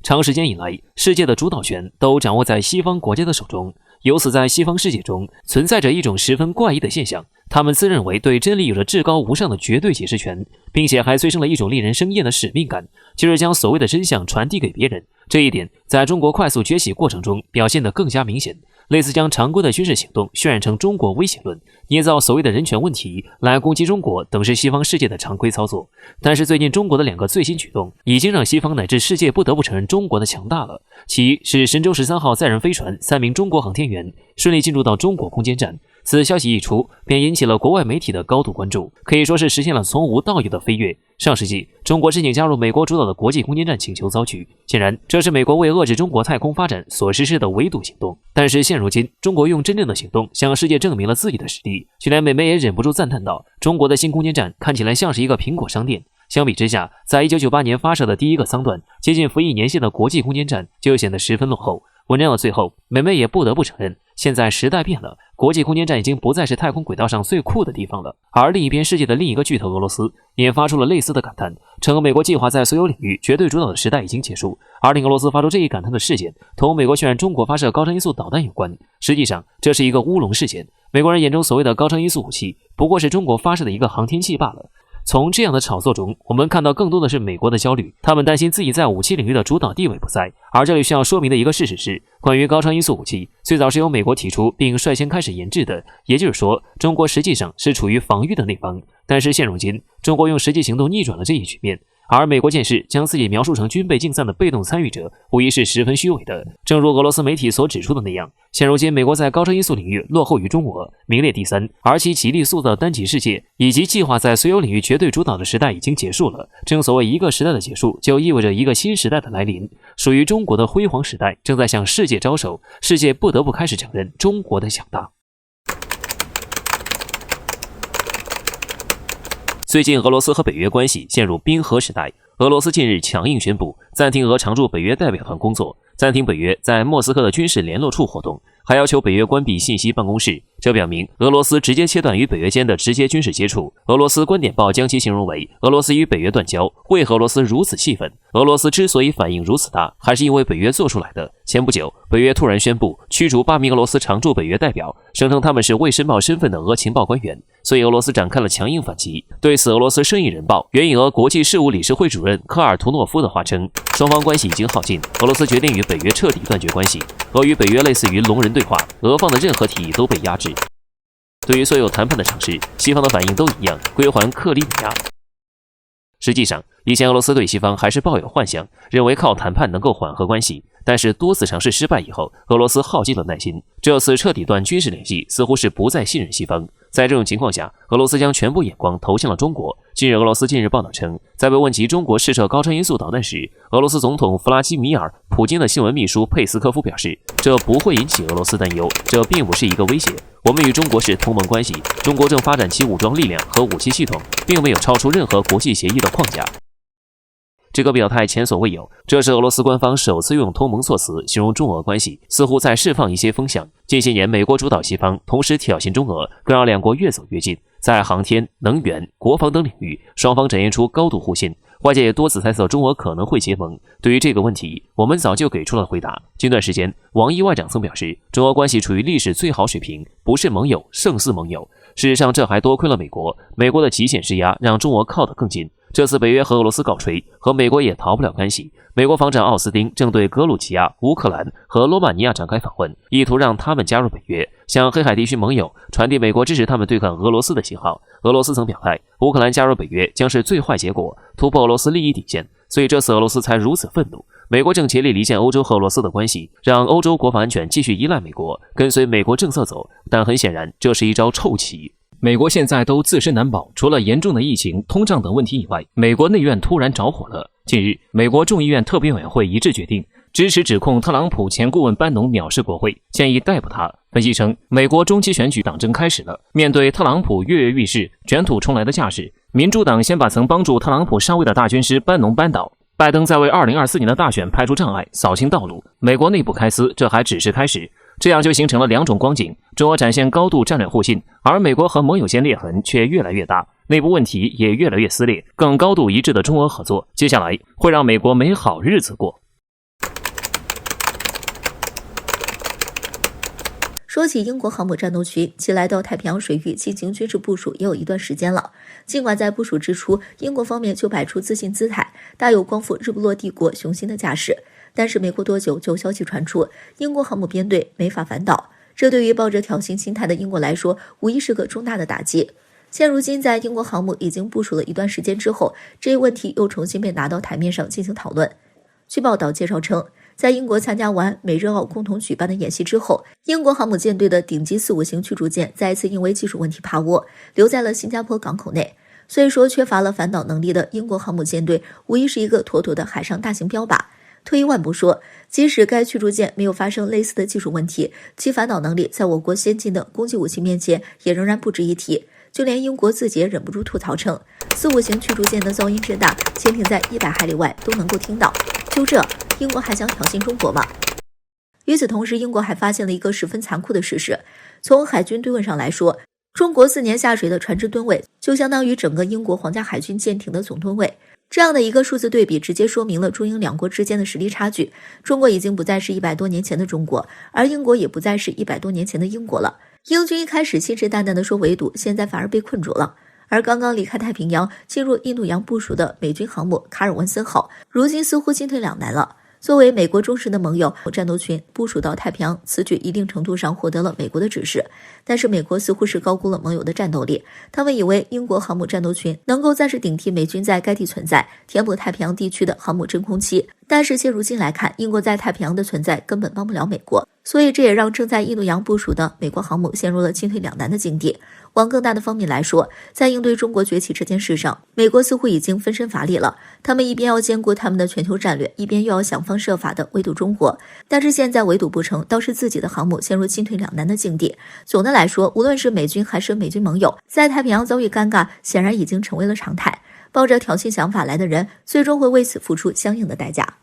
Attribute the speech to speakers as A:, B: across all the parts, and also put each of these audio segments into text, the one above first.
A: 长时间以来，世界的主导权都掌握在西方国家的手中，由此在西方世界中存在着一种十分怪异的现象，他们自认为对真理有着至高无上的绝对解释权，并且还催生了一种令人生厌的使命感，就是将所谓的真相传递给别人。这一点在中国快速崛起过程中表现得更加明显。类似将常规的军事行动渲染成中国威胁论，捏造所谓的人权问题来攻击中国等是西方世界的常规操作。但是最近中国的两个最新举动已经让西方乃至世界不得不承认中国的强大了。其一是神舟13号载人飞船3名中国航天员顺利进入到中国空间站，此消息一出便引起了国外媒体的高度关注，可以说是实现了从无到有的飞跃。上世纪，中国申请加入美国主导的国际空间站请求遭拒，显然这是美国为遏制中国太空发展所实施的围堵行动。但是现如今，中国用真正的行动向世界证明了自己的实力，就连美媒也忍不住赞叹道：中国的新空间站看起来像是一个苹果商店。相比之下，在1998年发射的第一个舱段，接近服役年限的国际空间站就显得十分落后。文章的最后，美媒也不得不承认，现在时代变了，国际空间站已经不再是太空轨道上最酷的地方了。而另一边世界的另一个巨头俄罗斯也发出了类似的感叹，称美国计划在所有领域绝对主导的时代已经结束。而令俄罗斯发出这一感叹的事件，同美国渲染中国发射高超音速导弹有关。实际上，这是一个乌龙事件。美国人眼中所谓的高超音速武器，不过是中国发射的一个航天器罢了。从这样的炒作中，我们看到更多的是美国的焦虑，他们担心自己在武器领域的主导地位不在。而这里需要说明的一个事实是，关于高超音速武器，最早是由美国提出并率先开始研制的，也就是说，中国实际上是处于防御的那方。但是现如今，中国用实际行动逆转了这一局面。而美国舰士将自己描述成军备竞赛的被动参与者，无疑是十分虚伪的。正如俄罗斯媒体所指出的那样，现如今美国在高超音速领域落后于中俄，名列第3，而其极力塑造单极世界以及计划在所有领域绝对主导的时代已经结束了。正所谓一个时代的结束，就意味着一个新时代的来临。属于中国的辉煌时代正在向世界招手，世界不得不开始承认中国的强大。最近俄罗斯和北约关系陷入冰河时代，俄罗斯近日强硬宣布暂停俄常驻北约代表团工作，暂停北约在莫斯科的军事联络处活动，还要求北约关闭信息办公室。这表明俄罗斯直接切断与北约间的直接军事接触。俄罗斯观点报将其形容为俄罗斯与北约断交。为何俄罗斯如此气愤？俄罗斯之所以反应如此大，还是因为北约做出来的。前不久，北约突然宣布驱逐8名俄罗斯常驻北约代表，声称他们是未申报身份的俄情报官员，所以俄罗斯展开了强硬反击。对此，俄罗斯生意人报援引俄国际事务理事会主任科尔图诺夫的话称，双方关系已经耗尽，俄罗斯决定与北约彻底断绝关系。俄与北约类似于聋人对话，俄方的任何提议都被压制。对于所有谈判的尝试，西方的反应都一样，归还克里米亚。实际上，以前俄罗斯对西方还是抱有幻想，认为靠谈判能够缓和关系。但是多次尝试失败以后，俄罗斯耗尽了耐心，这次彻底断军事联系，似乎是不再信任西方。在这种情况下，俄罗斯将全部眼光投向了中国。近日，俄罗斯近日报道称，在被问及中国试射高超音速导弹时，俄罗斯总统弗拉基米尔·普京的新闻秘书佩斯科夫表示，这不会引起俄罗斯担忧，这并不是一个威胁。我们与中国是同盟关系，中国正发展其武装力量和武器系统，并没有超出任何国际协议的框架。这个表态前所未有，这是俄罗斯官方首次用同盟措辞形容中俄关系，似乎在释放一些风向。近些年，美国主导西方，同时挑衅中俄，更让两国越走越近。在航天、能源、国防等领域，双方展现出高度互信。外界也多次猜测中俄可能会结盟。对于这个问题，我们早就给出了回答。近段时间，王毅外长曾表示，中俄关系处于历史最好水平，不是盟友，胜似盟友。事实上，这还多亏了美国，美国的极限施压让中俄靠得更近。这次北约和俄罗斯告吹，和美国也逃不了干系。美国防长奥斯汀正对格鲁吉亚、乌克兰和罗马尼亚展开访问，意图让他们加入北约，向黑海地区盟友传递美国支持他们对抗俄罗斯的信号。俄罗斯曾表态，乌克兰加入北约将是最坏结果，突破俄罗斯利益底线，所以这次俄罗斯才如此愤怒。美国正竭力离间欧洲和俄罗斯的关系，让欧洲国防安全继续依赖美国，跟随美国政策走，但很显然，这是一招臭棋。
B: 美国现在都自身难保，除了严重的疫情、通胀等问题以外，美国内院突然着火了。近日，美国众议院特别委员会一致决定支持指控特朗普前顾问班农藐视国会，建议逮捕他。分析称，美国中期选举党争开始了。面对特朗普跃跃欲试、卷土重来的架势，民主党先把曾帮助特朗普上位的大军师班农扳倒。拜登在为2024年的大选排除障碍，扫清道路。美国内部开撕，这还只是开始。这样就形成了两种光景：中俄展现高度战略互信，而美国和盟友间裂痕却越来越大，内部问题也越来越撕裂。更高度一致的中俄合作，接下来会让美国没好日子过。
C: 说起英国航母战斗群，其来到太平洋水域进行军事部署也有一段时间了。尽管在部署之初，英国方面就摆出自信姿态，大有光复日不落帝国雄心的架势，但是没过多久就消息传出，英国航母编队没法反导。这对于抱着挑衅心态的英国来说，无疑是个重大的打击。现如今，在英国航母已经部署了一段时间之后，这一问题又重新被拿到台面上进行讨论。据报道介绍称，在英国参加完美日澳共同举办的演习之后，英国航母舰队的顶级4-5型驱逐舰再一次因为技术问题趴窝，留在了新加坡港口内。所以说，缺乏了反导能力的英国航母舰队，无疑是一个妥妥的海上大型标靶。退一万步说，即使该驱逐舰没有发生类似的技术问题，其反导能力在我国先进的攻击武器面前也仍然不值一提。就连英国自己也忍不住吐槽称，4-5型驱逐舰的噪音之大，潜艇在100海里外都能够听到。就这，英国还想挑衅中国吗？与此同时，英国还发现了一个十分残酷的事实：从海军吨位上来说，中国4年下水的船只吨位就相当于整个英国皇家海军舰艇的总吨位。这样的一个数字对比，直接说明了中英两国之间的实力差距。中国已经不再是100多年前的中国，而英国也不再是100多年前的英国了。英军一开始信誓旦旦地说围堵，现在反而被困住了。而刚刚离开太平洋进入印度洋部署的美军航母卡尔文森号，如今似乎进退两难了。作为美国忠实的盟友，战斗群部署到太平洋，此举一定程度上获得了美国的指示。但是美国似乎是高估了盟友的战斗力，他们以为英国航母战斗群能够暂时顶替美军在该地存在，填补太平洋地区的航母真空期。但是现如今来看，英国在太平洋的存在根本帮不了美国，所以这也让正在印度洋部署的美国航母陷入了进退两难的境地。往更大的方面来说，在应对中国崛起这件事上，美国似乎已经分身乏力了。他们一边要兼顾他们的全球战略，一边又要想方设法的围堵中国。但是现在围堵不成，倒是自己的航母陷入进退两难的境地。总的来说，无论是美军还是美军盟友，在太平洋遭遇尴尬，显然已经成为了常态。抱着挑衅想法来的人，最终会为此付出相应的代价。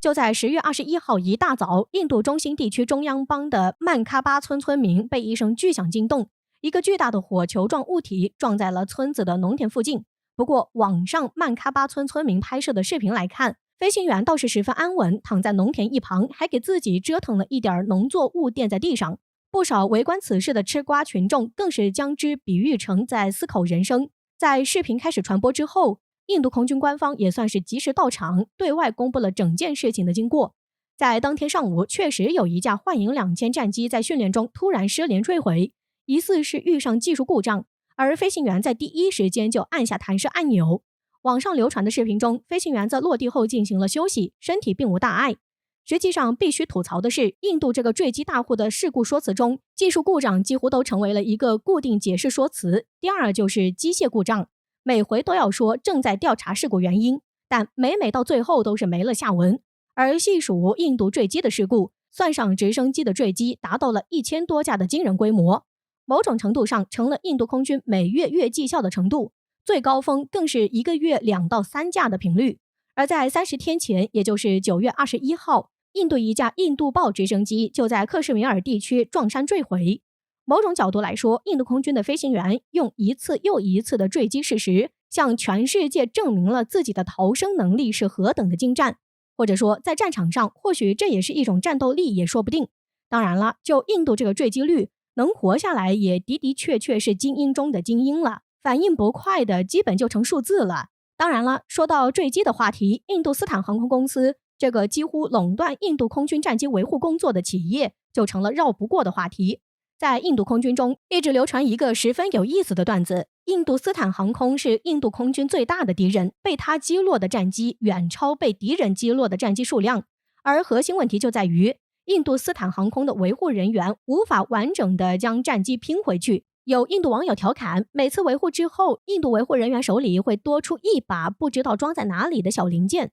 D: 就在10月21号一大早，印度中心地区中央邦的曼喀巴村村民被一声巨响惊动，一个巨大的火球状物体撞在了村子的农田附近。不过，网上曼喀巴村村民拍摄的视频来看，飞行员倒是十分安稳，躺在农田一旁，还给自己折腾了一点农作物垫在地上。不少围观此事的吃瓜群众更是将之比喻成在思考人生。在视频开始传播之后，印度空军官方也算是及时到场，对外公布了整件事情的经过。在当天上午，确实有一架幻影2000战机在训练中突然失联坠毁，疑似是遇上技术故障，而飞行员在第一时间就按下弹射按钮。网上流传的视频中，飞行员在落地后进行了休息，身体并无大碍。实际上，必须吐槽的是，印度这个坠机大户的事故说辞中，技术故障几乎都成为了一个固定解释说辞。第二就是机械故障，每回都要说正在调查事故原因，但每到最后都是没了下文。而细数印度坠机的事故，算上直升机的坠机，达到了1000多架的惊人规模，某种程度上成了印度空军每月月绩效的程度，最高峰更是1个月2到3架的频率。而在30天前，也就是9月21号，印度一架印度豹直升机就在克什米尔地区撞山坠毁。某种角度来说，印度空军的飞行员用一次又一次的坠机事实，向全世界证明了自己的逃生能力是何等的精湛。或者说，在战场上，或许这也是一种战斗力，也说不定。当然了，就印度这个坠机率，能活下来也的确是精英中的精英了，反应不快的基本就成数字了。当然了，说到坠机的话题，印度斯坦航空公司这个几乎垄断印度空军战机维护工作的企业，就成了绕不过的话题。在印度空军中，一直流传一个十分有意思的段子：印度斯坦航空是印度空军最大的敌人，被他击落的战机远超被敌人击落的战机数量。而核心问题就在于，印度斯坦航空的维护人员无法完整的将战机拼回去。有印度网友调侃，每次维护之后，印度维护人员手里会多出一把不知道装在哪里的小零件，